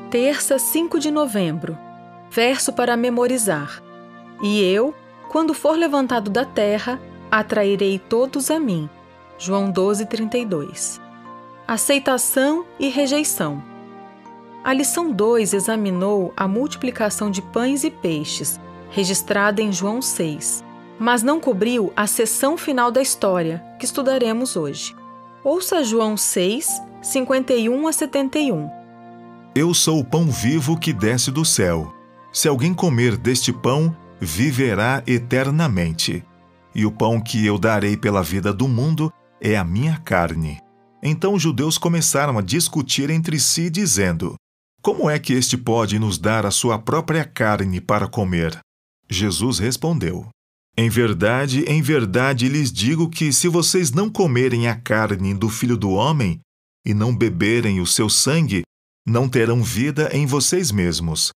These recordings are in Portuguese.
Terça, 5 de novembro. Verso para memorizar. E eu, quando for levantado da terra, atrairei todos a mim. João 12:32. Aceitação e rejeição. A lição 2 examinou a multiplicação de pães e peixes, registrada em João 6, mas não cobriu a seção final da história, que estudaremos hoje. Ouça João 6, 51 a 71. Eu sou o pão vivo que desce do céu. Se alguém comer deste pão, viverá eternamente. E o pão que eu darei pela vida do mundo é a minha carne. Então os judeus começaram a discutir entre si, dizendo: Como é que este pode nos dar a sua própria carne para comer? Jesus respondeu: em verdade lhes digo que se vocês não comerem a carne do Filho do Homem e não beberem o seu sangue, não terão vida em vocês mesmos.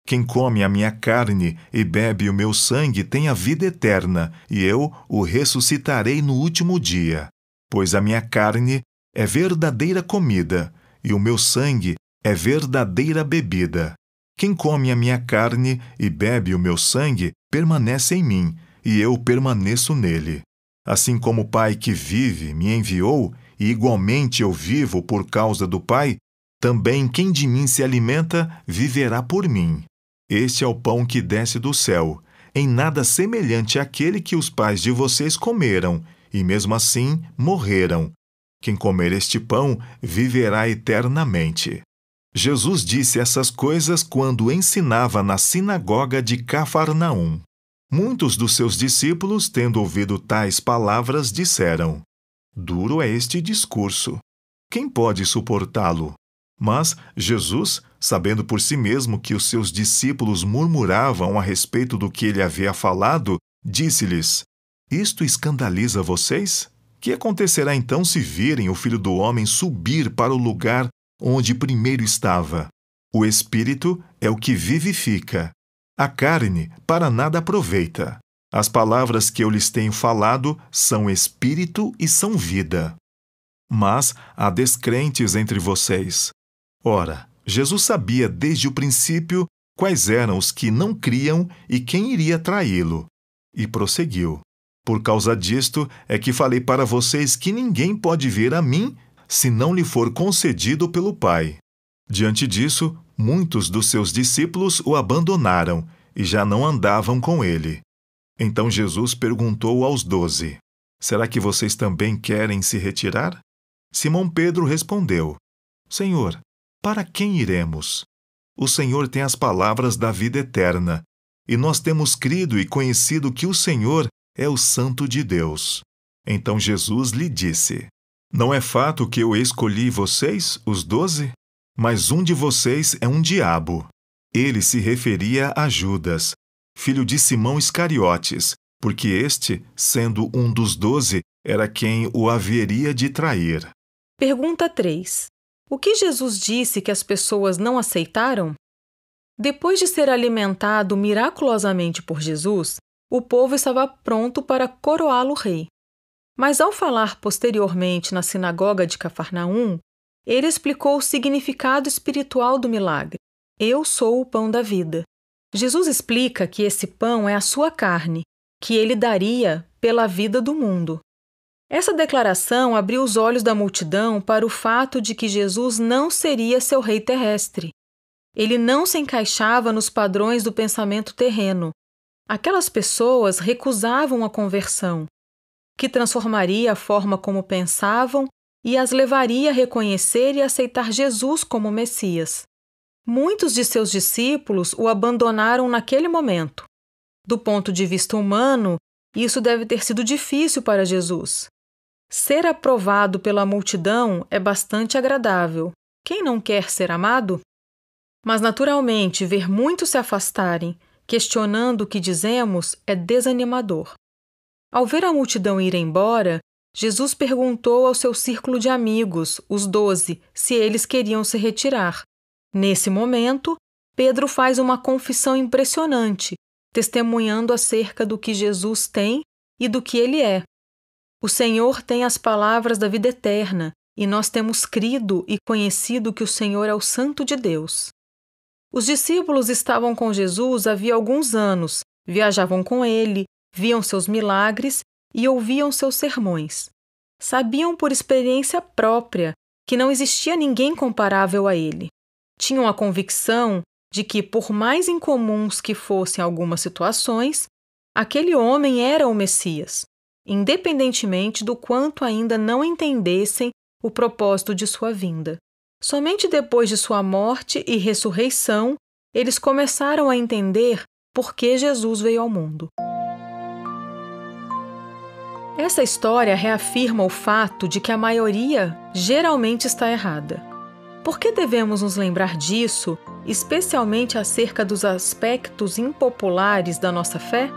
Quem come a minha carne e bebe o meu sangue tem a vida eterna, e eu o ressuscitarei no último dia. Pois a minha carne é verdadeira comida, e o meu sangue é verdadeira bebida. Quem come a minha carne e bebe o meu sangue permanece em mim, e eu permaneço nele. Assim como o Pai que vive me enviou, e igualmente eu vivo por causa do Pai, também quem de mim se alimenta viverá por mim. Este é o pão que desce do céu, em nada semelhante àquele que os pais de vocês comeram, e mesmo assim morreram. Quem comer este pão viverá eternamente. Jesus disse essas coisas quando ensinava na sinagoga de Cafarnaum. Muitos dos seus discípulos, tendo ouvido tais palavras, disseram: Duro é este discurso. Quem pode suportá-lo? Mas Jesus, sabendo por si mesmo que os seus discípulos murmuravam a respeito do que ele havia falado, disse-lhes: Isto escandaliza vocês? Que acontecerá então se virem o Filho do Homem subir para o lugar onde primeiro estava? O Espírito é o que vivifica. A carne para nada aproveita. As palavras que eu lhes tenho falado são espírito e são vida. Mas há descrentes entre vocês. Ora, Jesus sabia desde o princípio quais eram os que não criam e quem iria traí-lo. E prosseguiu: Por causa disto é que falei para vocês que ninguém pode vir a mim se não lhe for concedido pelo Pai. Diante disso, muitos dos seus discípulos o abandonaram e já não andavam com ele. Então Jesus perguntou aos 12: Será que vocês também querem se retirar? Simão Pedro respondeu: Senhor, para quem iremos? O Senhor tem as palavras da vida eterna, e nós temos crido e conhecido que o Senhor é o Santo de Deus. Então Jesus lhe disse: Não é fato que eu escolhi vocês, os 12? Mas um de vocês é um diabo. Ele se referia a Judas, filho de Simão Iscariotes, porque este, sendo um dos 12, era quem o haveria de trair. Pergunta 3. O que Jesus disse que as pessoas não aceitaram? Depois de ser alimentado miraculosamente por Jesus, o povo estava pronto para coroá-lo rei. Mas ao falar posteriormente na sinagoga de Cafarnaum, ele explicou o significado espiritual do milagre. Eu sou o pão da vida. Jesus explica que esse pão é a sua carne, que ele daria pela vida do mundo. Essa declaração abriu os olhos da multidão para o fato de que Jesus não seria seu rei terrestre. Ele não se encaixava nos padrões do pensamento terreno. Aquelas pessoas recusavam a conversão, que transformaria a forma como pensavam e as levaria a reconhecer e aceitar Jesus como Messias. Muitos de seus discípulos o abandonaram naquele momento. Do ponto de vista humano, isso deve ter sido difícil para Jesus. Ser aprovado pela multidão é bastante agradável. Quem não quer ser amado? Mas, naturalmente, ver muitos se afastarem, questionando o que dizemos, é desanimador. Ao ver a multidão ir embora, Jesus perguntou ao seu círculo de amigos, os 12, se eles queriam se retirar. Nesse momento, Pedro faz uma confissão impressionante, testemunhando acerca do que Jesus tem e do que ele é. O Senhor tem as palavras da vida eterna, e nós temos crido e conhecido que o Senhor é o Santo de Deus. Os discípulos estavam com Jesus havia alguns anos, viajavam com ele, viam seus milagres e ouviam seus sermões. Sabiam por experiência própria que não existia ninguém comparável a ele. Tinham a convicção de que, por mais incomuns que fossem algumas situações, aquele homem era o Messias, independentemente do quanto ainda não entendessem o propósito de sua vinda. Somente depois de sua morte e ressurreição, eles começaram a entender por que Jesus veio ao mundo. Essa história reafirma o fato de que a maioria geralmente está errada. Por que devemos nos lembrar disso, especialmente acerca dos aspectos impopulares da nossa fé?